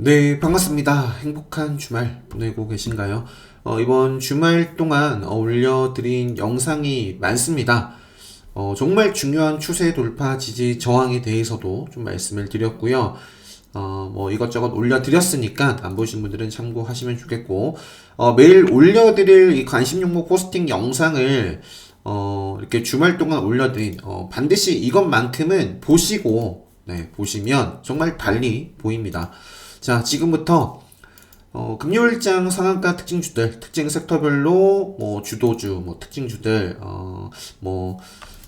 네, 반갑습니다. 행복한 주말 보내고 계신가요? 이번 주말 동안 올려드린 영상이 많습니다. 정말 중요한 추세 돌파 지지 저항에 대해서도 좀 말씀을 드렸고요. 뭐 이것저것 올려드렸으니까 안 보신 분들은 참고하시면 좋겠고, 매일 올려드릴 이 관심 종목 포스팅 영상을 이렇게 주말 동안 올려드린, 반드시 이것만큼은 보시고, 네, 보시면 정말 달리 보입니다. 자, 지금부터 금요일장 상한가 특징주들, 특징 섹터별로 뭐 주도주, 뭐 특징주들, 뭐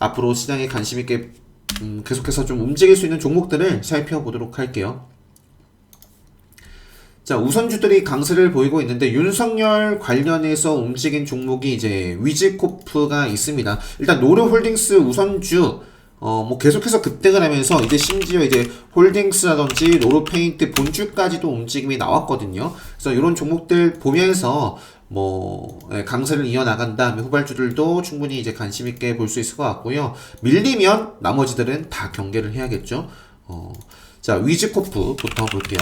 앞으로 시장에 관심 있게 계속해서 좀 움직일 수 있는 종목들을 살펴보도록 할게요. 자, 우선주들이 강세를 보이고 있는데 윤석열 관련해서 움직인 종목이 이제 위즈코프가 있습니다. 일단 노르홀딩스 우선주 뭐 계속해서 급등을 하면서 이제 심지어 이제 홀딩스라든지 노르페인트 본주까지도 움직임이 나왔거든요. 그래서 이런 종목들 보면서 뭐 강세를 이어나간다 후발주들도 충분히 이제 관심 있게 볼 수 있을 것 같고요. 밀리면 나머지들은 다 경계를 해야겠죠. 자, 위즈코프부터 볼게요.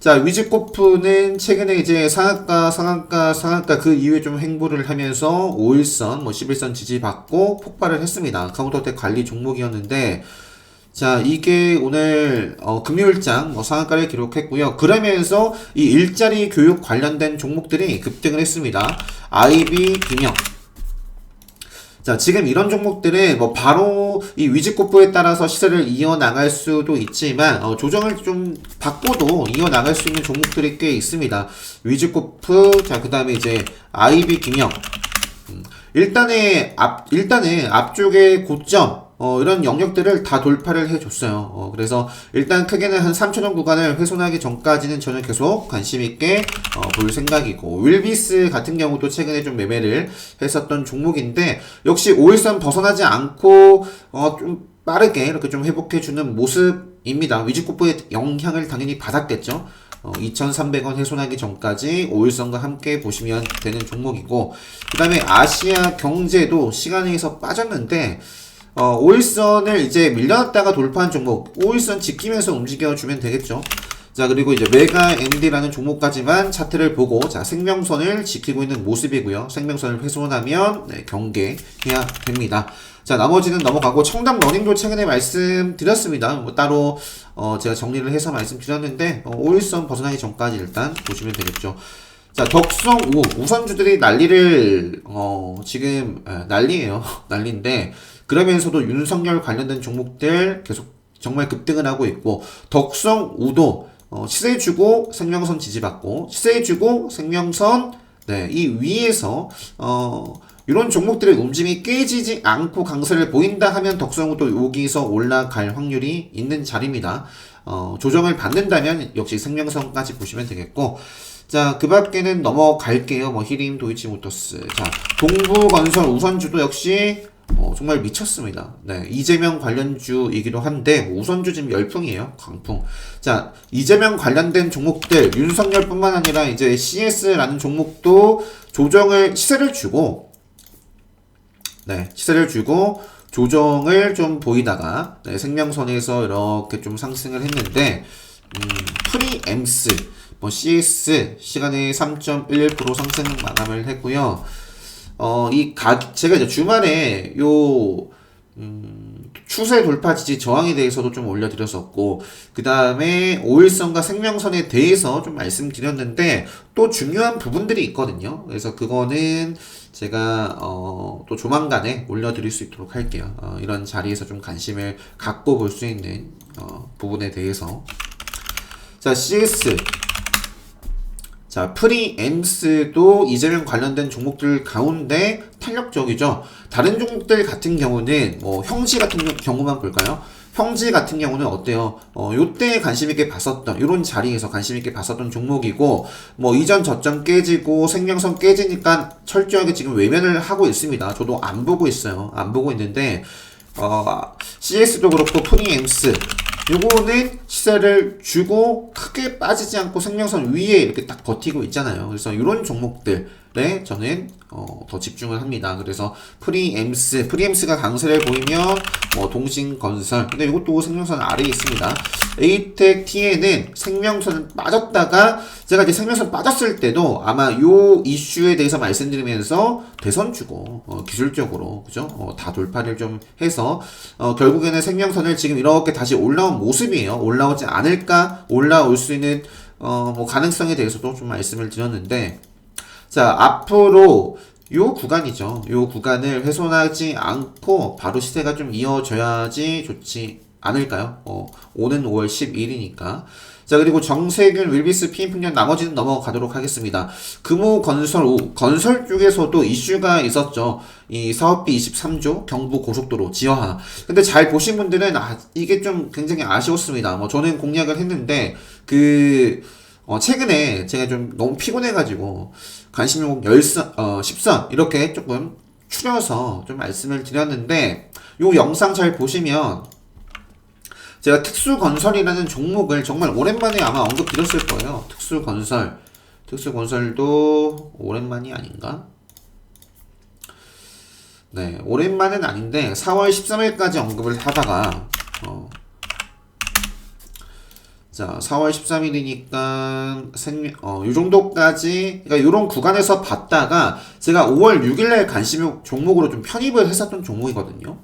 자, 위즈코프는 최근에 이제 상한가 그 이후에 좀 횡보를 하면서 5일선, 뭐 11선 지지받고 폭발을 했습니다. 카운터텍 관리 종목이었는데, 자, 이게 오늘, 금요일장 상한가를 기록했고요. 그러면서 이 일자리 교육 관련된 종목들이 급등을 했습니다. IB, 김영. 자, 지금 이런 종목들은 뭐 바로 이 위즈코프에 따라서 시세를 이어나갈 수도 있지만 조정을 좀 받고도 이어나갈 수 있는 종목들이 꽤 있습니다. 위즈코프, 자, 그 다음에 이제 IB 김영. 일단은 앞쪽에 고점 이런 영역들을 다 돌파를 해줬어요. 그래서 일단 크게는 한 3,000원 구간을 훼손하기 전까지는 저는 계속 관심있게 볼 생각이고, 윌비스 같은 경우도 최근에 좀 매매를 했었던 종목인데, 역시 5일선 벗어나지 않고 좀 빠르게 이렇게 좀 회복해주는 모습입니다. 위즈코프의 영향을 당연히 받았겠죠. 2,300원 훼손하기 전까지 5일선과 함께 보시면 되는 종목이고, 그 다음에 아시아 경제도 시간에서 빠졌는데 5일선을 이제 밀려났다가 돌파한 종목 5일선 지키면서 움직여주면 되겠죠. 자, 그리고 이제 메가 MD라는 종목까지만 차트를 보고, 자, 생명선을 지키고 있는 모습이고요. 생명선을 훼손하면 경계해야 됩니다. 자, 나머지는 넘어가고, 청담 러닝도 최근에 말씀드렸습니다. 뭐 따로 제가 정리를 해서 말씀드렸는데 5일선 벗어나기 전까지 일단 보시면 되겠죠. 자, 덕성 우선주들이 난리를 지금 난리예요. 난리인데, 그러면서도 윤석열 관련된 종목들 계속 정말 급등을 하고 있고, 덕성우도 시세 주고 생명선 지지받고, 시세 주고 생명선, 네, 이 위에서 이런 종목들의 움직임이 깨지지 않고 강세를 보인다 하면 덕성우도 여기서 올라갈 확률이 있는 자리입니다. 조정을 받는다면 역시 생명선까지 보시면 되겠고, 자, 그 밖에는 넘어갈게요. 뭐 히림, 도이치모터스, 자, 동부건설 우선주도 역시 정말 미쳤습니다. 네, 이재명 관련주이기도 한데, 뭐 우선주 지금 열풍이에요. 강풍. 자, 이재명 관련된 종목들, 윤석열뿐만 아니라 이제 CS라는 종목도 시세를 주고, 네, 시세를 주고 조정을 좀 보이다가, 네, 생명선에서 이렇게 좀 상승을 했는데, 프리엠스, 뭐 CS 시간에 3.11% 상승 마감을 했고요. 제가 이제 주말에 추세 돌파 지지 저항에 대해서도 좀 올려드렸었고, 그 다음에 5일선과 생명선에 대해서 좀 말씀드렸는데, 또 중요한 부분들이 있거든요. 그래서 그거는 제가 또 조만간에 올려드릴 수 있도록 할게요. 이런 자리에서 좀 관심을 갖고 볼 수 있는 부분에 대해서. 자, CS. 자, 프리엠스도 이재명 관련된 종목들 가운데 탄력적이죠. 다른 종목들 같은 경우는 뭐 형지 같은 경우만 볼까요? 형지 같은 경우는 어때요? 요때 관심있게 봤었던, 요런 자리에서 관심있게 봤었던 종목이고, 뭐 이전 저점 깨지고 생명선 깨지니까 철저하게 지금 외면을 하고 있습니다. 저도 안 보고 있어요. 안 보고 있는데, CS도 그렇고 프리엠스 요거는 시세를 주고 크게 빠지지 않고 생명선 위에 이렇게 딱 버티고 있잖아요. 그래서 이런 종목들에 종목들에 저는 더 집중을 합니다. 그래서 프리엠스가 강세를 보이면 동신건설, 근데 이것도 생명선 아래에 있습니다. 에이텍 TN은 생명선 빠졌다가 제가 이제 생명선 빠졌을 때도 아마 요 이슈에 대해서 말씀드리면서 대선 주고 기술적으로 그죠? 다 돌파를 좀 해서 결국에는 생명선을 지금 이렇게 다시 올라온 모습이에요. 올라오지 않을까? 올라올 수 있는 가능성에 대해서도 좀 말씀을 드렸는데, 자, 앞으로 요 구간이죠. 요 구간을 훼손하지 않고 바로 시세가 좀 이어져야지 좋지 않을까요? 오는 5월 10일이니까. 자, 그리고 정세균, 윌비스, 피임풍년 나머지는 넘어가도록 하겠습니다. 건설 쪽에서도 이슈가 있었죠. 이 사업비 23조, 경부 고속도로 지하화. 근데 잘 보신 분들은 이게 좀 굉장히 아쉬웠습니다. 저는 공략을 했는데 최근에 제가 좀 너무 피곤해가지고 관심용 10선 이렇게 조금 추려서 좀 말씀을 드렸는데, 요 영상 잘 보시면 제가 특수건설이라는 종목을 정말 오랜만에 아마 언급드렸을 거예요. 특수건설도 오랜만이 아닌가? 네, 오랜만은 아닌데 4월 13일까지 언급을 하다가 자, 4월 13일이니까 요 정도까지, 그러니까 요런 구간에서 봤다가 제가 5월 6일날 관심 종목으로 좀 편입을 했었던 종목이거든요.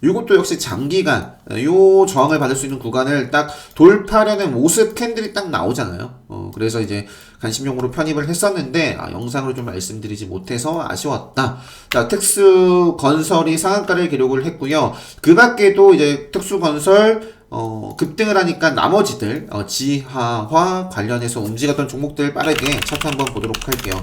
요것도 역시 장기간 요 저항을 받을 수 있는 구간을 딱 돌파하려는 모습 캔들이 딱 나오잖아요. 그래서 이제 관심용으로 편입을 했었는데 영상으로 좀 말씀드리지 못해서 아쉬웠다. 자, 특수건설이 상한가를 기록을 했고요. 그 밖에도 이제 특수건설 급등을 하니까 나머지들 지하화 관련해서 움직였던 종목들 빠르게 차트 한번 보도록 할게요.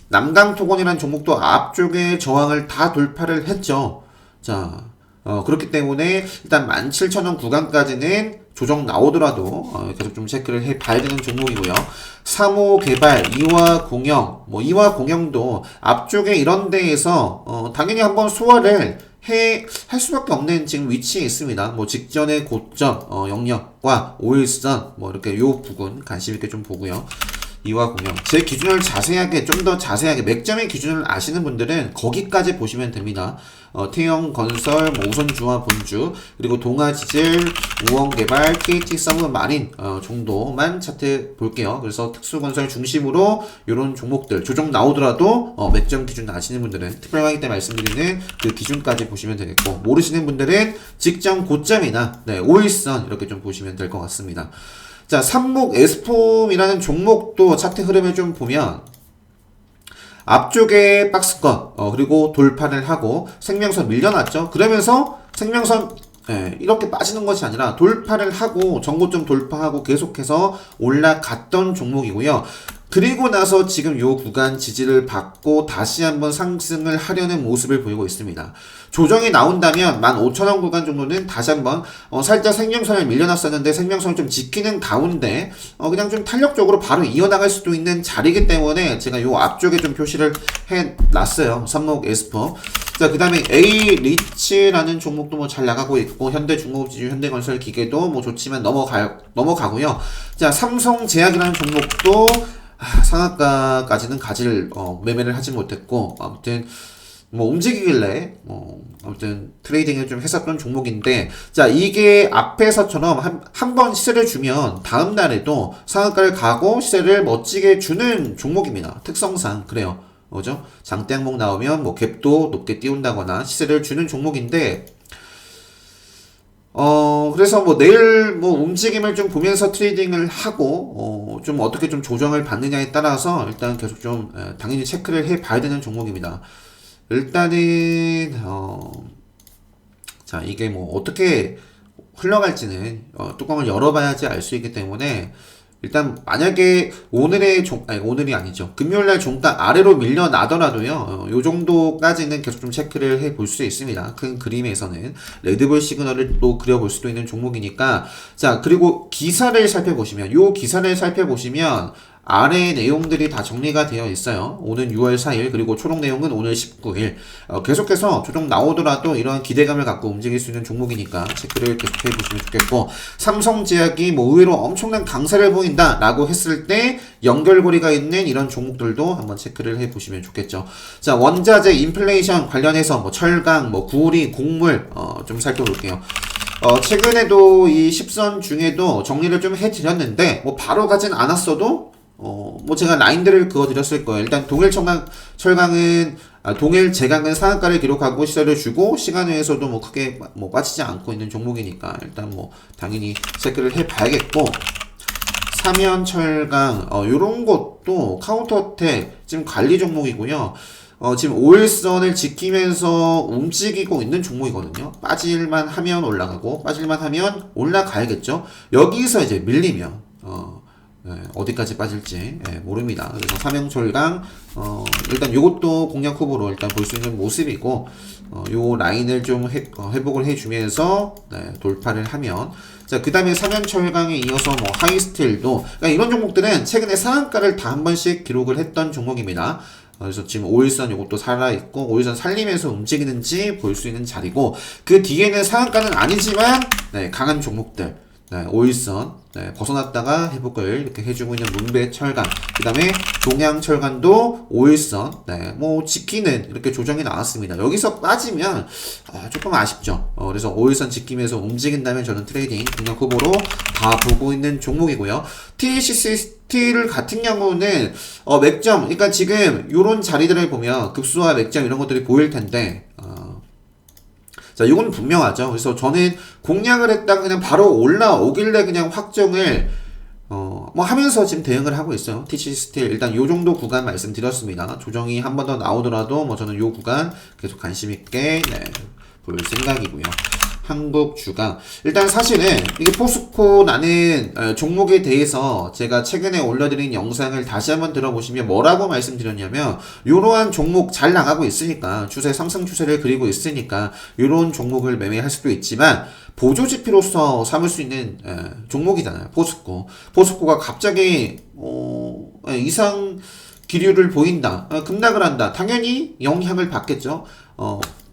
남강토건이라는 종목도 앞쪽에 저항을 다 돌파를 했죠. 자, 그렇기 때문에 일단 17,000원 구간까지는 조정 나오더라도 계속 좀 체크를 해 봐야 되는 종목이고요. 3호 개발, 이화공영, 이화공영도 앞쪽에 이런 데에서 당연히 한번 소화를 할 수밖에 없는 지금 위치에 있습니다. 직전의 고점, 영역과 5일선, 이렇게 요 부분 관심 있게 좀 보고요. 이화공영. 제 기준을 좀 더 자세하게, 맥점의 기준을 아시는 분들은 거기까지 보시면 됩니다. 태영건설, 우선주와 본주, 그리고 동아지질, 우원개발, KT 서브마린, 정도만 차트 볼게요. 그래서 특수건설 중심으로 이런 종목들, 조정 나오더라도, 맥점 기준 아시는 분들은 특별 강의 때 말씀드리는 그 기준까지 보시면 되겠고, 모르시는 분들은 직전 고점이나, 5일선, 이렇게 좀 보시면 될 것 같습니다. 자, 삼목 에스폼이라는 종목도 차트 흐름을 좀 보면 앞쪽에 박스권 그리고 돌파를 하고 생명선 밀려났죠. 그러면서 생명선 이렇게 빠지는 것이 아니라 돌파를 하고 전고점 돌파하고 계속해서 올라갔던 종목이고요. 그리고 나서 지금 요 구간 지지를 받고 다시 한번 상승을 하려는 모습을 보이고 있습니다. 조정이 나온다면 15,000원 구간 정도는 다시 한번 살짝 생명선을 밀려났었는데 생명선을 좀 지키는 가운데 그냥 좀 탄력적으로 바로 이어나갈 수도 있는 자리이기 때문에 제가 요 앞쪽에 좀 표시를 해놨어요. 삼목 에스퍼. 자, 그 다음에 A리츠라는 종목도 잘 나가고 있고, 현대중공업지주, 현대건설 기계도 좋지만 넘어가고요. 자, 삼성제약이라는 종목도 상한가까지는 매매를 하지 못했고, 아무튼 움직이길래 아무튼 트레이딩을 좀 했었던 종목인데, 자, 이게 앞에서처럼 한 번 시세를 주면 다음 날에도 상한가를 가고 시세를 멋지게 주는 종목입니다. 특성상 그래요. 그죠? 장대 항목 나오면 갭도 높게 띄운다거나 시세를 주는 종목인데, 그래서 내일 움직임을 좀 보면서 트레이딩을 하고, 좀 어떻게 좀 조정을 받느냐에 따라서 일단 계속 좀, 당연히 체크를 해 봐야 되는 종목입니다. 일단은, 자, 이게 어떻게 흘러갈지는, 뚜껑을 열어봐야지 알 수 있기 때문에, 일단 만약에 오늘이 아니죠. 금요일날 종가 아래로 밀려나더라도요. 요 정도까지는 계속 좀 체크를 해볼 수 있습니다. 큰 그림에서는 레드불 시그널을 또 그려볼 수도 있는 종목이니까. 자, 그리고 기사를 살펴보시면 아래 내용들이 다 정리가 되어 있어요. 오는 6월 4일 그리고 초록 내용은 오늘 19일. 계속해서 조정 나오더라도 이런 기대감을 갖고 움직일 수 있는 종목이니까 체크를 계속해 보시면 좋겠고, 삼성제약이 뭐 의외로 엄청난 강세를 보인다 라고 했을 때 연결고리가 있는 이런 종목들도 한번 체크를 해 보시면 좋겠죠. 자, 원자재 인플레이션 관련해서 뭐 철강, 뭐 구리, 곡물 좀 살펴볼게요. 최근에도 이 10선 중에도 정리를 좀 해드렸는데, 뭐 바로 가진 않았어도 뭐 제가 라인들을 그어드렸을 거예요. 일단 철강은 동일 제강은 상한가를 기록하고 시세를 주고 시간외에서도 뭐 크게 뭐 빠지지 않고 있는 종목이니까 일단 뭐 당연히 체크를 해봐야겠고, 사면철강 요런 것도 카운터어택 지금 관리 종목이고요. 지금 5일선을 지키면서 움직이고 있는 종목이거든요. 빠질만 하면 올라가고 빠질만 하면 올라가야겠죠. 여기서 이제 밀리면 어디까지 빠질지 모릅니다. 그래서 삼형철강 일단 요것도 공략 후보로 일단 볼 수 있는 모습이고, 요 라인을 좀 회복을 해주면서 돌파를 하면, 자, 그 다음에 삼형철강에 이어서 뭐 하이스틸도, 그러니까 이런 종목들은 최근에 상한가를 다 한 번씩 기록을 했던 종목입니다. 그래서 지금 5일선 요것도 살아있고 5일선 살리면서 움직이는지 볼 수 있는 자리고, 그 뒤에는 상한가는 아니지만 강한 종목들 5일선 벗어났다가 회복을 이렇게 해주고 있는 문배철강, 그 다음에 동양철강도 5일선 뭐 지키는 이렇게 조정이 나왔습니다. 여기서 빠지면 조금 아쉽죠. 그래서 5일선 지키면서 움직인다면 저는 트레이딩 공략 후보로 다 보고 있는 종목이고요. TLC 스틸 같은 경우는 맥점, 그러니까 지금 요런 자리들을 보면 급수와 맥점 이런 것들이 보일 텐데, 자, 이건 분명하죠. 그래서 저는 공략을 했다가 그냥 바로 올라오길래 그냥 확정을 뭐 하면서 지금 대응을 하고 있어요. TC 스틸 일단 요 정도 구간 말씀드렸습니다. 조정이 한 번 더 나오더라도 뭐 저는 요 구간 계속 관심 있게 볼 생각이고요. 한국주강, 일단 사실은 이게 포스코라는 종목에 대해서 제가 최근에 올려드린 영상을 다시 한번 들어보시면 뭐라고 말씀드렸냐면, 이러한 종목 잘 나가고 있으니까 추세 상승 추세를 그리고 있으니까 이런 종목을 매매할 수도 있지만 보조지표로서 삼을 수 있는 종목이잖아요. 포스코가 갑자기 이상 기류를 보인다, 급락을 한다, 당연히 영향을 받겠죠.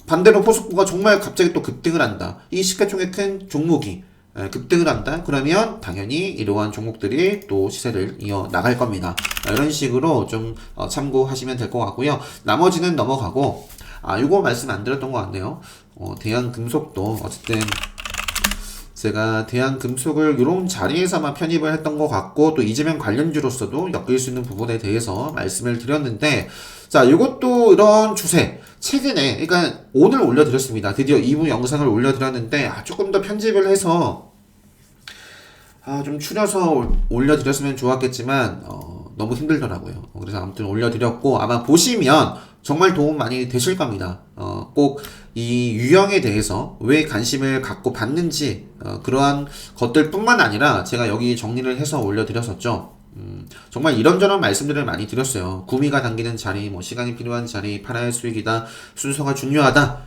반대로 포스코가 정말 갑자기 또 급등을 한다, 이 시가총액 큰 종목이 급등을 한다, 그러면 당연히 이러한 종목들이 또 시세를 이어 나갈 겁니다. 이런 식으로 좀 참고하시면 될 것 같고요. 나머지는 넘어가고, 이거 말씀 안 드렸던 것 같네요. 대한금속도 어쨌든 제가 대한금속을 이런 자리에서만 편입을 했던 것 같고, 또 이재명 관련주로서도 엮일 수 있는 부분에 대해서 말씀을 드렸는데, 자, 이것도 이런 추세 최근에, 그러니까 오늘 올려드렸습니다. 드디어 2부 영상을 올려드렸는데 조금 더 편집을 해서 좀 추려서 올려드렸으면 좋았겠지만 너무 힘들더라고요. 그래서 아무튼 올려드렸고, 아마 보시면 정말 도움 많이 되실 겁니다. 꼭 이 유형에 대해서 왜 관심을 갖고 봤는지 그러한 것들 뿐만 아니라 제가 여기 정리를 해서 올려드렸었죠. 정말 이런저런 말씀들을 많이 드렸어요. 구미가 당기는 자리, 뭐 시간이 필요한 자리, 팔아야 수익이다, 순서가 중요하다,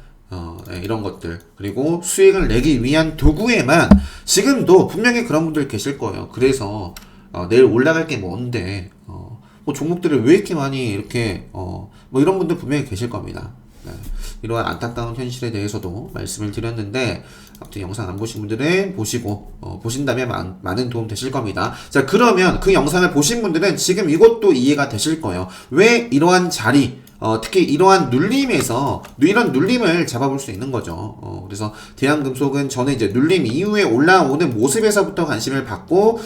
이런 것들, 그리고 수익을 내기 위한 도구에만, 지금도 분명히 그런 분들 계실 거예요. 그래서 내일 올라갈 게 뭔데 뭐 종목들을 왜 이렇게 많이 이렇게 뭐 이런 분들 분명히 계실 겁니다. 이러한 안타까운 현실에 대해서도 말씀을 드렸는데, 아무튼 영상 안 보신 분들은 보시고 보신다면 많은 도움 되실 겁니다. 자, 그러면 그 영상을 보신 분들은 지금 이것도 이해가 되실 거예요. 왜 이러한 자리, 특히 이러한 눌림에서 이런 눌림을 잡아볼 수 있는 거죠. 그래서 대한금속은 저는 이제 눌림 이후에 올라오는 모습에서부터 관심을 받고,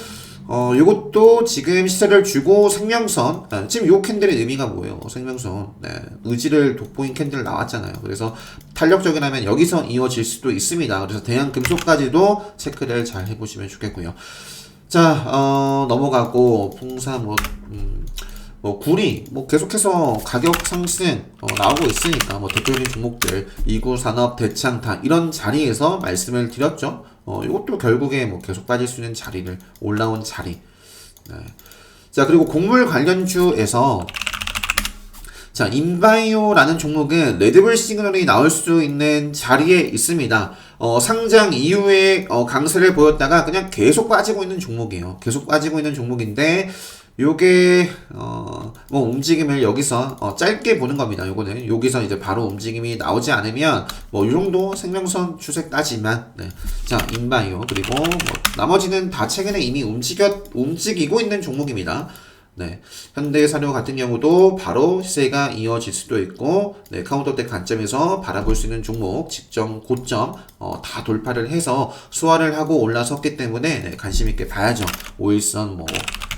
요것도 지금 시세를 주고 생명선, 지금 요 캔들의 의미가 뭐예요? 생명선, 의지를 돋보인 캔들 나왔잖아요. 그래서 탄력적이라면 여기서 이어질 수도 있습니다. 그래서 대한금속까지도 체크를 잘 해보시면 좋겠고요. 자, 넘어가고, 풍사, 구리, 계속해서 가격 상승 나오고 있으니까, 대표적인 종목들, 이구산업, 대창탄 이런 자리에서 말씀을 드렸죠. 이것도 결국에 계속 빠질 수 있는 자리를, 올라온 자리. 자, 그리고 곡물 관련주에서, 자, 인바이오라는 종목은 레드불 시그널이 나올 수 있는 자리에 있습니다. 상장 이후에 강세를 보였다가 그냥 계속 빠지고 있는 종목이에요. 계속 빠지고 있는 종목인데, 요게 뭐 움직임을 여기서 짧게 보는 겁니다. 요거는 여기서 이제 바로 움직임이 나오지 않으면 뭐 이 정도 생명선 추세까지만. 네. 자, 인바이오 그리고 뭐 나머지는 다 최근에 이미 움직이고 있는 종목입니다. 네, 현대사료 같은 경우도 바로 시세가 이어질 수도 있고, 네, 카운터대 관점에서 바라볼 수 있는 종목, 직전 고점 다 돌파를 해서 수화를 하고 올라섰기 때문에 네, 관심 있게 봐야죠. 5일선 뭐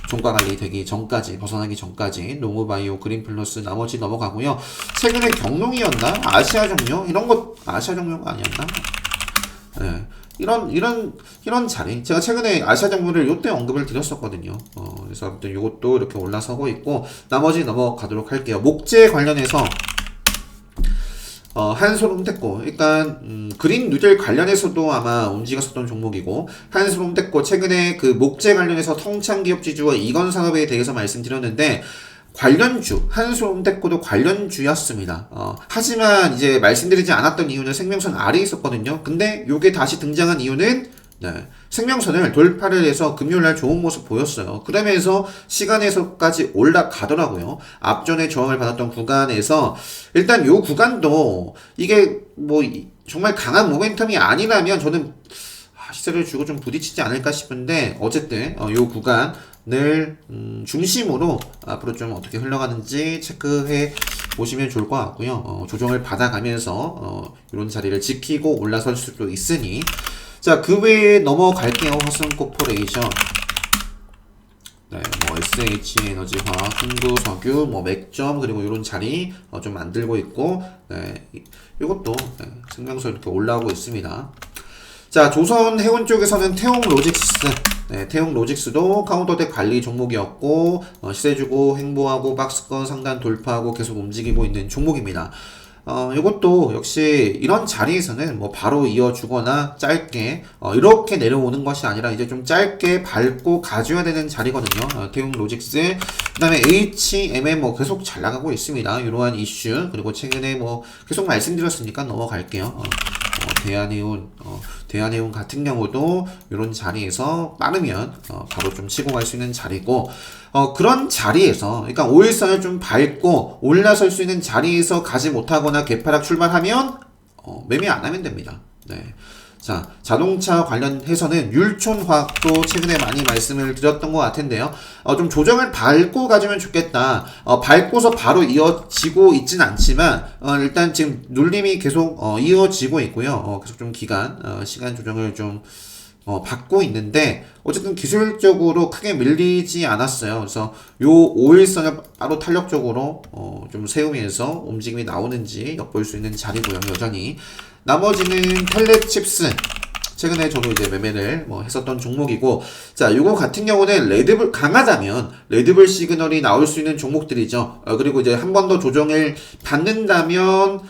종가 관리 되기 전까지, 벗어나기 전까지 노무바이오, 그린플러스 나머지 넘어가고요. 최근에 경농이었나? 아시아종료? 이런 것 아시아종료가 아니었나? 네. 이런 자리. 제가 최근에 아시아정보를 요때 언급을 드렸었거든요. 그래서 아무튼 요것도 이렇게 올라서고 있고, 나머지 넘어가도록 할게요. 목재 관련해서, 한솔홈테코. 일단, 그린 뉴딜 관련해서도 아마 움직였었던 종목이고, 한솔홈테코 최근에 그 목재 관련해서 통창기업 지주와 이건산업에 대해서 말씀드렸는데, 관련주, 한솔홈테코도 관련주였습니다. 하지만 이제 말씀드리지 않았던 이유는 생명선 아래에 있었거든요. 근데 요게 다시 등장한 이유는 네, 생명선을 돌파를 해서 금요일날 좋은 모습 보였어요. 그러면서 시간에서까지 올라가더라고요. 앞전에 저항을 받았던 구간에서 일단 요 구간도 이게 뭐 정말 강한 모멘텀이 아니라면 저는 시세를 주고 좀 부딪히지 않을까 싶은데 어쨌든 요 구간을 중심으로 앞으로 좀 어떻게 흘러가는지 체크해 보시면 좋을 것 같고요. 조정을 받아가면서 이런 자리를 지키고 올라설 수도 있으니 자, 그 외에 넘어갈게요. 화순코퍼레이션, 네, 뭐 SH에너지화학, 흥구석유, 뭐 맥점 그리고 이런 자리 좀 만들고 있고, 네, 이것도 네, 생명서 이렇게 올라오고 있습니다. 자, 조선해운 쪽에서는 태용로직스, 네, 태용로직스도 카운터대 관리 종목이었고, 시세 주고 행보하고 박스권 상단 돌파하고 계속 움직이고 있는 종목입니다. 이것도 역시 이런 자리에서는 뭐 바로 이어주거나 짧게 이렇게 내려오는 것이 아니라 이제 좀 짧게 밟고 가줘야 되는 자리거든요. 태용로직스, 그 다음에 HMM 뭐 계속 잘 나가고 있습니다. 이러한 이슈, 그리고 최근에 뭐 계속 말씀드렸으니까 넘어갈게요. 대한해운 같은 경우도 이런 자리에서 빠르면 바로 좀 치고 갈 수 있는 자리고, 그런 자리에서 그러니까 5일선을 좀 밟고 올라설 수 있는 자리에서 가지 못하거나 개파락 출발하면 매매 안 하면 됩니다. 네. 자, 자동차 관련해서는 율촌화학도 최근에 많이 말씀을 드렸던 것 같은데요. 좀 조정을 밟고 가주면 좋겠다. 밟고서 바로 이어지고 있진 않지만, 일단 지금 눌림이 계속, 이어지고 있고요. 계속 좀 시간 조정을 좀, 받고 있는데, 어쨌든 기술적으로 크게 밀리지 않았어요. 그래서 요 5일선을 바로 탄력적으로, 좀 세우면서 움직임이 나오는지 엿볼 수 있는 자리고요. 여전히. 나머지는 텔레칩스. 최근에 저도 이제 매매를 했었던 종목이고, 자, 요거 같은 경우는 레드불, 강하다면 레드불 시그널이 나올 수 있는 종목들이죠. 그리고 이제 한 번 더 조정을 받는다면,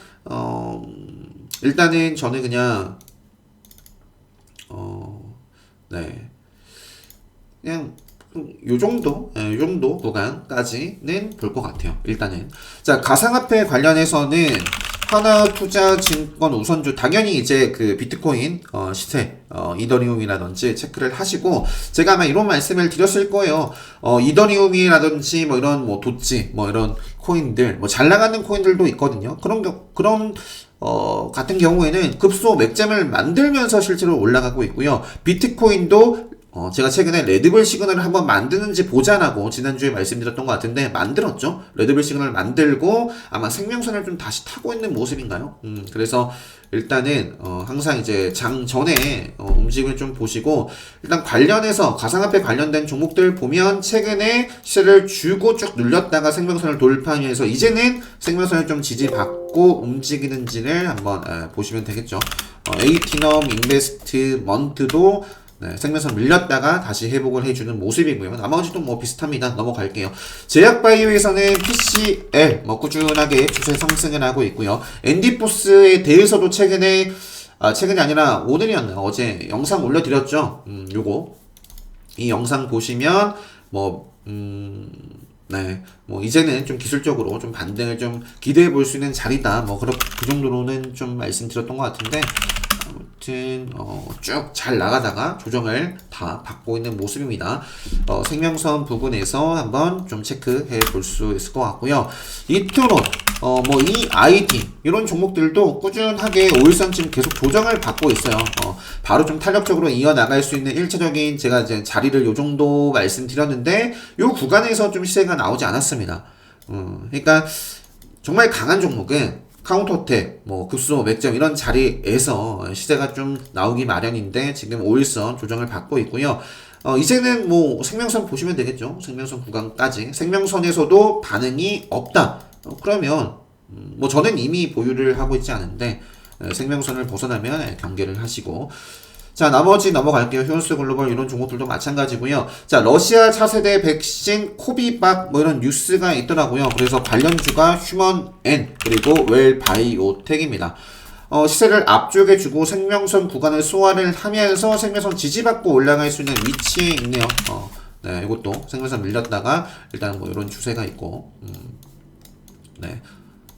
일단은 저는 그냥, 네. 그냥, 요 정도 구간까지는 볼 것 같아요. 일단은. 자, 가상화폐 관련해서는 하나투자증권 우선주, 당연히 이제 그 비트코인 시세, 이더리움이라든지 체크를 하시고, 제가 아마 이런 말씀을 드렸을 거예요. 이더리움이라든지 뭐 이런 뭐 도치, 뭐 이런 코인들, 뭐 잘 나가는 코인들도 있거든요. 그런 같은 경우에는 급소 맥점을 만들면서 실제로 올라가고 있고요. 비트코인도 제가 최근에 레드불 시그널을 한번 만드는지 보자라고 지난주에 말씀드렸던 것 같은데 만들었죠. 레드불 시그널을 만들고 아마 생명선을 좀 다시 타고 있는 모습인가요? 그래서 일단은 항상 이제 장 전에 움직임을 좀 보시고, 일단 관련해서 가상화폐 관련된 종목들 보면 최근에 시세를 주고 쭉 눌렸다가 생명선을 돌파하면서 이제는 생명선을 좀 지지받고 움직이는지를 한번 보시면 되겠죠. 에이티넘 인베스트먼트도 네, 생명선 밀렸다가 다시 회복을 해주는 모습이고요. 나머지도 뭐 비슷합니다. 넘어갈게요. 제약바이오에서는 PCL 꾸준하게 추세 상승을 하고 있고요. 엔디포스에 대해서도 최근이 아니라 오늘이었나요? 어제 영상 올려드렸죠. 요거 이 영상 보시면 네, 이제는 좀 기술적으로 좀 반등을 좀 기대해 볼 수 있는 자리다. 그 정도로는 좀 말씀드렸던 것 같은데, 아무튼 쭉 잘 나가다가 조정을 다 받고 있는 모습입니다. 생명선 부분에서 한번 좀 체크해 볼 수 있을 것 같고요. 이토론 뭐 이 아이디 이런 종목들도 꾸준하게 5일선쯤 계속 조정을 받고 있어요. 바로 좀 탄력적으로 이어나갈 수 있는 1차적인 제가 이제 자리를 요 정도 말씀드렸는데 요 구간에서 좀 시세가 나오지 않았습니다. 그러니까 정말 강한 종목은 카운터택, 뭐 급소, 맥점 이런 자리에서 시세가 좀 나오기 마련인데 지금 5일선 조정을 받고 있고요. 이제는 뭐 생명선 보시면 되겠죠. 생명선 구간까지. 생명선에서도 반응이 없다. 그러면 뭐 저는 이미 보유를 하고 있지 않은데 생명선을 벗어나면 경계를 하시고, 자, 나머지 넘어갈게요. 휴원스 글로벌 이런 종목들도 마찬가지고요. 자, 러시아 차세대 백신 코비박 뭐 이런 뉴스가 있더라고요. 그래서 관련주가 휴먼 N 그리고 웰바이오텍입니다. 시세를 앞쪽에 주고 생명선 구간을 소화를 하면서 생명선 지지받고 올라갈 수 있는 위치에 있네요. 네, 이것도 생명선 밀렸다가 일단 뭐 이런 추세가 있고, 네.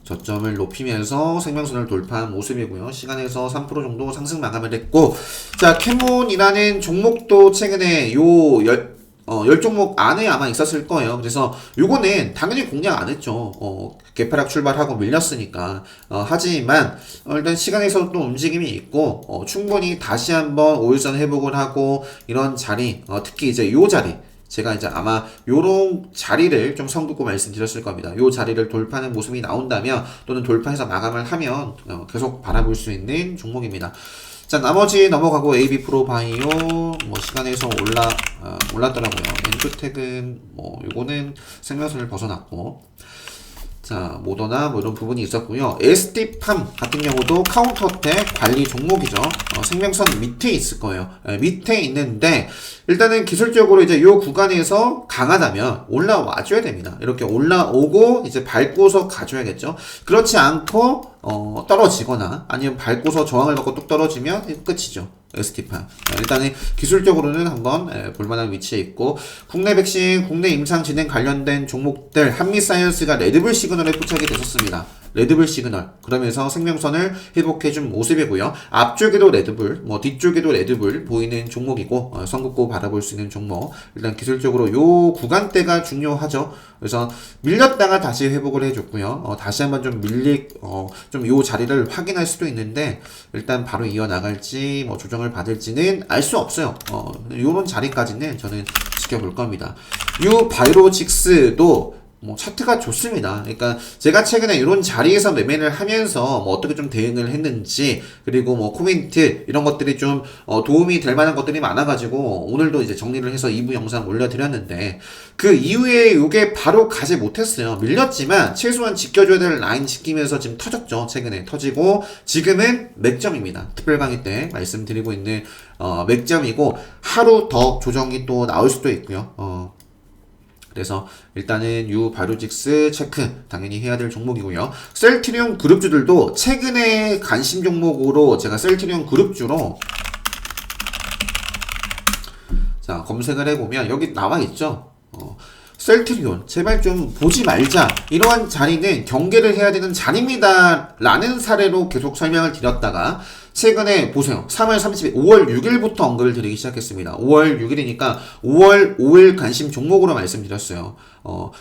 저점을 높이면서 생명선을 돌파한 모습이고요. 시간에서 3% 정도 상승 마감을 했고, 자, 캐몬이라는 종목도 최근에 열 종목 안에 아마 있었을 거예요. 그래서 요거는 당연히 공략 안 했죠. 개파락 출발하고 밀렸으니까. 하지만 일단 시간에서 또 움직임이 있고, 충분히 다시 한번 5일선 회복을 하고 이런 자리, 특히 이제 요 자리, 제가 이제 아마 요런 자리를 좀 선긋고 말씀드렸을 겁니다. 요 자리를 돌파하는 모습이 나온다면, 또는 돌파해서 마감을 하면 계속 바라볼 수 있는 종목입니다. 자, 나머지 넘어가고 AB 프로바이오 뭐 시간에서 올랐더라고요. 엔투텍은 뭐 요거는 생명선을 벗어났고, 자, 모더나 뭐 이런 부분이 있었고요. ST팜 같은 경우도 카운터택 관리 종목이죠. 생명선 밑에 있을 거예요. 밑에 있는데 일단은 기술적으로 이제 요 구간에서 강하다면 올라와줘야 됩니다. 이렇게 올라오고 이제 밟고서 가줘야겠죠. 그렇지 않고 떨어지거나 아니면 밟고서 저항을 받고 뚝 떨어지면 끝이죠. ST팜. 일단은 기술적으로는 한번 볼만한 위치에 있고, 국내 백신, 국내 임상 진행 관련된 종목들 한미사이언스가 레드불 시그널에 포착이 됐었습니다. 레드불 시그널. 그러면서 생명선을 회복해준 모습이고요. 앞쪽에도 레드불, 뭐 뒤쪽에도 레드불 보이는 종목이고, 선긋고 바라볼 수 있는 종목. 일단 기술적으로 요 구간대가 중요하죠. 그래서 밀렸다가 다시 회복을 해줬고요. 다시 한번 좀 좀 요 자리를 확인할 수도 있는데, 일단 바로 이어나갈지, 뭐 조정을 받을지는 알 수 없어요. 요런 자리까지는 저는 지켜볼 겁니다. 요 바이로직스도 뭐 차트가 좋습니다. 그러니까 제가 최근에 이런 자리에서 매매를 하면서 뭐 어떻게 좀 대응을 했는지, 그리고 뭐 코멘트 이런 것들이 좀 도움이 될 만한 것들이 많아가지고 오늘도 이제 정리를 해서 2부 영상 올려드렸는데, 그 이후에 이게 바로 가지 못했어요. 밀렸지만 최소한 지켜줘야 될 라인 지키면서 지금 터졌죠. 최근에 터지고 지금은 맥점입니다. 특별 강의 때 말씀드리고 있는 맥점이고, 하루 더 조정이 또 나올 수도 있고요. 그래서 일단은 바이오직스 체크 당연히 해야 될 종목이고요. 셀트리온 그룹주들도 최근에 관심 종목으로 제가 셀트리온 그룹주로 자 검색을 해보면 여기 나와 있죠. 셀트리온 제발 좀 보지 말자, 이러한 자리는 경계를 해야 되는 자리입니다 라는 사례로 계속 설명을 드렸다가, 최근에 보세요. 3월 30일, 5월 6일부터 언급을 드리기 시작했습니다. 5월 6일이니까 5월 5일 관심 종목으로 말씀드렸어요.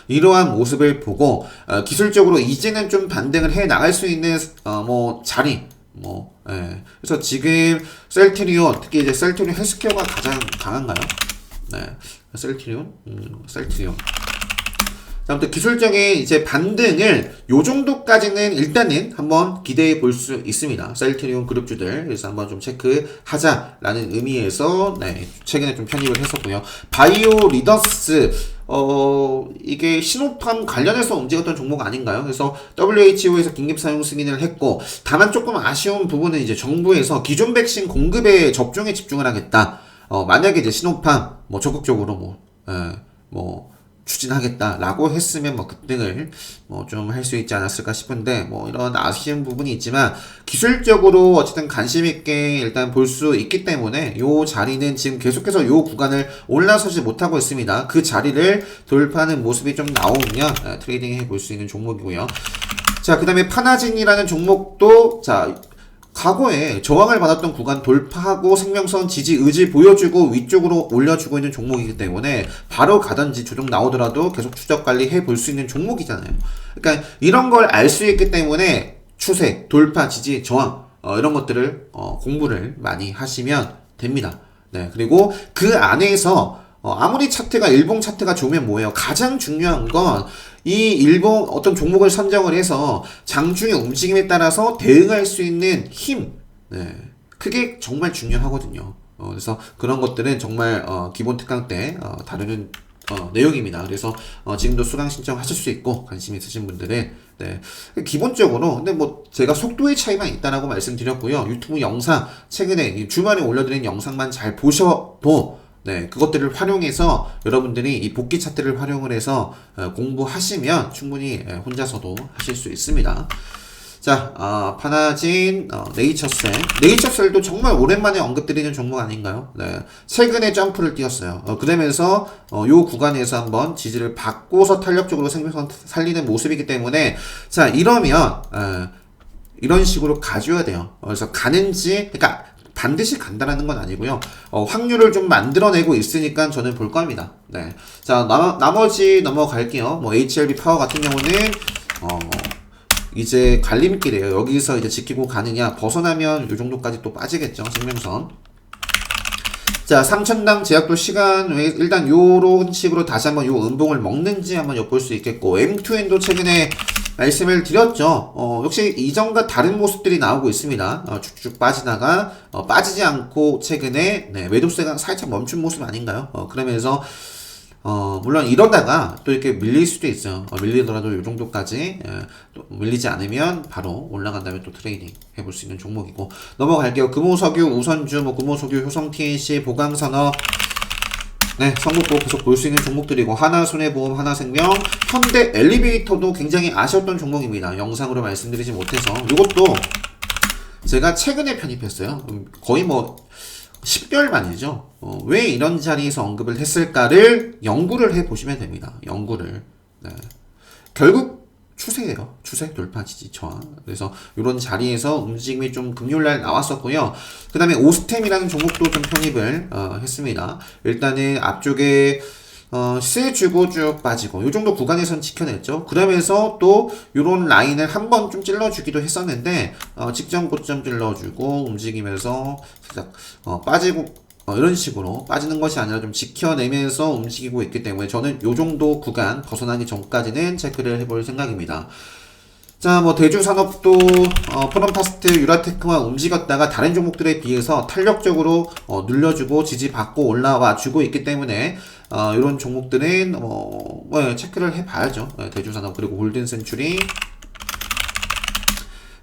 이러한 모습을 보고 기술적으로 이제는 좀 반등을 해 나갈 수 있는 뭐 자리, 예. 그래서 지금 셀트리온, 특히 이제 셀트리온 헬스케어가 가장 강한가요? 네. 셀트리온. 아무튼 기술적인 이제 반등을 요 정도까지는 일단은 한번 기대해 볼 수 있습니다. 셀트리온 그룹주들. 그래서 한번 좀 체크하자라는 의미에서 네, 최근에 좀 편입을 했었고요. 바이오 리더스 이게 신호팜 관련해서 움직였던 종목 아닌가요? 그래서 WHO에서 긴급 사용 승인을 했고, 다만 조금 아쉬운 부분은 이제 정부에서 기존 백신 공급에 접종에 집중을 하겠다. 만약에 이제 신호팜 적극적으로 추진하겠다라고 했으면 급등을 좀 할 수 있지 않았을까 싶은데, 이런 아쉬운 부분이 있지만 기술적으로 어쨌든 관심 있게 일단 볼 수 있기 때문에 요 자리는 지금 계속해서 요 구간을 올라서지 못하고 있습니다. 그 자리를 돌파하는 모습이 좀 나오면 트레이딩 해볼 수 있는 종목이고요. 자, 그 다음에 파나진이라는 종목도 과거에 저항을 받았던 구간 돌파하고 생명선 지지 의지 보여주고 위쪽으로 올려주고 있는 종목이기 때문에 바로 가든지 조정 나오더라도 계속 추적 관리해 볼 수 있는 종목이잖아요. 그러니까 이런 걸 알 수 있기 때문에 추세, 돌파, 지지, 저항 이런 것들을 공부를 많이 하시면 됩니다. 네, 그리고 그 안에서 아무리 차트가 일봉 차트가 좋으면 뭐예요? 가장 중요한 건 이 일봉 어떤 종목을 선정을 해서 장중의 움직임에 따라서 대응할 수 있는 힘, 네, 그게 정말 중요하거든요. 그래서 그런 것들은 정말 기본 특강 때 다루는 내용입니다. 그래서 지금도 수강 신청하실 수 있고 관심 있으신 분들은 네. 기본적으로 근데 뭐 제가 속도의 차이만 있다라고 말씀드렸고요. 유튜브 영상 최근에 주말에 올려드린 영상만 잘 보셔도 네, 그것들을 활용해서 여러분들이 이 복귀 차트를 활용을 해서 공부하시면 충분히 혼자서도 하실 수 있습니다. 자, 파나진, 네이처셀. 네이처셀도 정말 오랜만에 언급드리는 종목 아닌가요? 네. 최근에 점프를 띄었어요. 그러면서, 요 구간에서 한번 지지를 받고서 탄력적으로 생명선 살리는 모습이기 때문에, 자, 이러면, 이런 식으로 가줘야 돼요. 그래서 가는지, 그러니까, 반드시 간다라는 건 아니고요. 확률을 좀 만들어내고 있으니까 저는 볼 겁니다. 네. 자, 나머지 넘어갈게요. 뭐, HLB 파워 같은 경우는, 이제 갈림길이에요. 여기서 이제 지키고 가느냐, 벗어나면 요 정도까지 또 빠지겠죠. 생명선. 자, 3천당 제약도 시간 외에 일단 요런 식으로 다시 한번 요 음봉을 먹는지 한번 엿볼 수 있겠고, M2N도 최근에 말씀을 드렸죠. 역시 이전과 다른 모습들이 나오고 있습니다. 쭉쭉 빠지다가 빠지지 않고 최근에 네, 매도세가 살짝 멈춘 모습 아닌가요? 그러면서 물론 이러다가 또 이렇게 밀릴 수도 있어요. 밀리더라도 이 정도까지 또 밀리지 않으면 바로 올라간 다음에 또 트레이딩 해볼 수 있는 종목이고, 넘어갈게요. 금호석유, 우선주, 뭐 금호석유, 효성 TNC, 보강산업, 네, 선곡도 계속 볼 수 있는 종목들이고, 하나손해보험, 하나생명, 현대 엘리베이터도 굉장히 아쉬웠던 종목입니다. 영상으로 말씀드리지 못해서. 이것도 제가 최근에 편입했어요. 거의 뭐 10개월 만이죠. 왜 이런 자리에서 언급을 했을까를 연구를 해보시면 됩니다. 연구를. 네. 결국 추세예요. 추세, 돌파, 지지, 저항. 그래서 이런 자리에서 움직임이 좀 금요일날 나왔었고요. 그 다음에 오스템이라는 종목도 좀 편입을 했습니다. 일단은 앞쪽에 세 주고 쭉 빠지고 이 정도 구간에선 지켜냈죠. 그러면서 또 이런 라인을 한번 좀 찔러주기도 했었는데 직전 고점 찔러주고 움직이면서 살짝 빠지고 이런 식으로 빠지는 것이 아니라 좀 지켜내면서 움직이고 있기 때문에 저는 이 정도 구간 벗어나기 전까지는 체크를 해볼 생각입니다. 자, 뭐 대주산업도 프롬파스트, 유라테크와 움직였다가 다른 종목들에 비해서 탄력적으로 눌려주고 지지받고 올라와 주고 있기 때문에 이런 종목들은 체크를 해봐야죠. 대주산업 그리고 골든센츄리,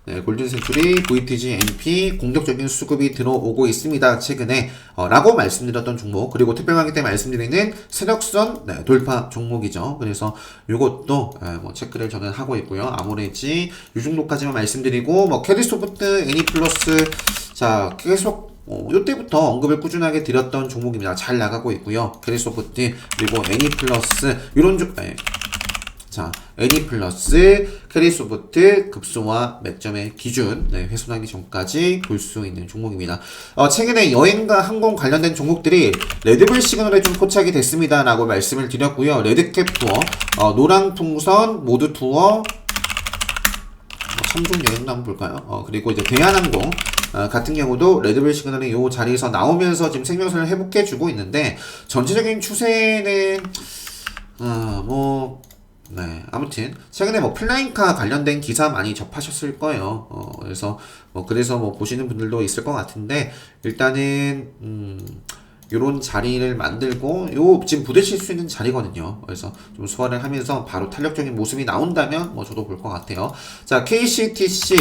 네, 골든센츄리, VTG, NP 공격적인 수급이 들어오고 있습니다. 최근에 라고 말씀드렸던 종목, 그리고 특별강의 때 말씀드리는 세력선 돌파 종목이죠. 그래서 이것도 뭐 체크를 저는 하고 있고요. 아모레지 이 정도까지만 말씀드리고, 뭐 캐리소프트, 애니플러스, 자 계속 요때부터 언급을 꾸준하게 드렸던 종목입니다. 잘 나가고 있고요. 캐리소프트 그리고 애니플러스 이런 자, 애니플러스, 캐리소프트, 급소와 맥점의 기준, 네, 훼손하기 전까지 볼 수 있는 종목입니다. 최근에 여행과 항공 관련된 종목들이 레드불 시그널에 좀 포착이 됐습니다. 라고 말씀을 드렸고요. 레드캡 투어, 노랑풍선, 모드 투어, 삼종 여행도 한번 볼까요? 그리고 이제 대한항공, 같은 경우도 레드불 시그널이 이 자리에서 나오면서 지금 생명선을 회복해주고 있는데, 전체적인 추세는, 네, 아무튼 최근에 뭐 플라잉카 관련된 기사 많이 접하셨을 거예요. 그래서 뭐 보시는 분들도 있을 것 같은데, 일단은 요런 자리를 만들고 요 지금 부딪힐 수 있는 자리거든요. 그래서 좀 소화를 하면서 바로 탄력적인 모습이 나온다면 뭐 저도 볼 것 같아요. 자, KCTC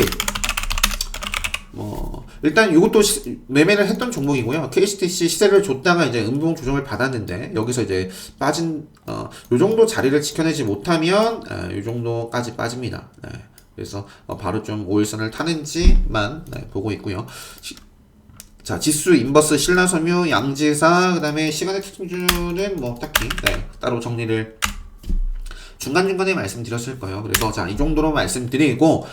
일단 이것도 매매를 했던 종목이고요. KCTC 시세를 줬다가 이제 음봉 조정을 받았는데, 여기서 이제 빠진 요 정도 자리를 지켜내지 못하면 요 정도까지 빠집니다. 네. 그래서 바로 좀 5일선을 타는지만 보고 있고요. 자, 지수, 인버스, 신라섬유, 양지사, 그 다음에 시간의 특징주는 뭐 딱히 따로 정리를 중간중간에 말씀드렸을 거예요. 그래서 자, 이 정도로 말씀드리고,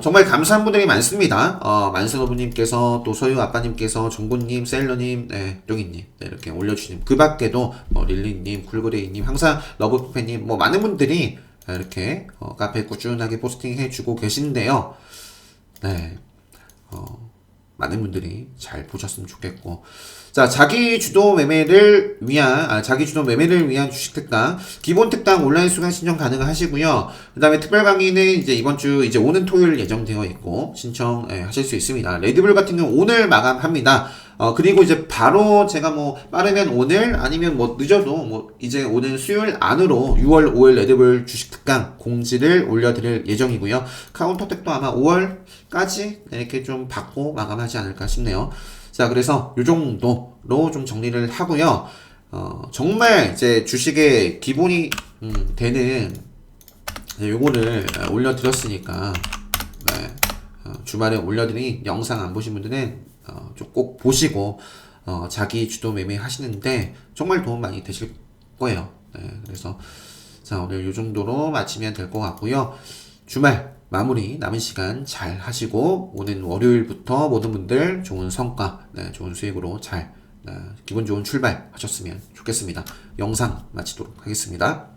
정말 감사한 분들이 많습니다. 만스너브님께서, 또 소유 아빠님께서, 정구님, 셀러님, 네, 룡이님, 네, 이렇게 올려주시님. 그 밖에도, 릴리님, 쿨그레이님, 항상 러브프페님, 많은 분들이 이렇게, 카페에 꾸준하게 포스팅 해주고 계신데요. 네, 많은 분들이 잘 보셨으면 좋겠고. 자, 자기 주도 매매를 위한 주식 특강, 기본 특강 온라인 수강 신청 가능하시고요. 그 다음에 특별 강의는 이제 이번 주, 이제 오는 토요일 예정되어 있고, 신청, 하실 수 있습니다. 레드불 같은 경우 오늘 마감합니다. 그리고 이제 바로 제가 빠르면 오늘, 아니면 늦어도 이제 오는 수요일 안으로 6월 5일 레드불 주식 특강 공지를 올려드릴 예정이고요. 카운터택도 아마 5월까지 이렇게 좀 받고 마감하지 않을까 싶네요. 자, 그래서 요 정도로 좀 정리를 하고요. 정말 이제 주식의 기본이 되는 요거를 올려드렸으니까, 네, 주말에 올려드린 영상 안 보신 분들은 좀 꼭 보시고 자기 주도 매매 하시는데 정말 도움 많이 되실 거예요. 네, 그래서 자, 오늘 요 정도로 마치면 될 것 같고요. 주말 마무리 남은 시간 잘 하시고 오는 월요일부터 모든 분들 좋은 성과, 네, 좋은 수익으로 잘 기분 좋은 출발 하셨으면 좋겠습니다. 영상 마치도록 하겠습니다.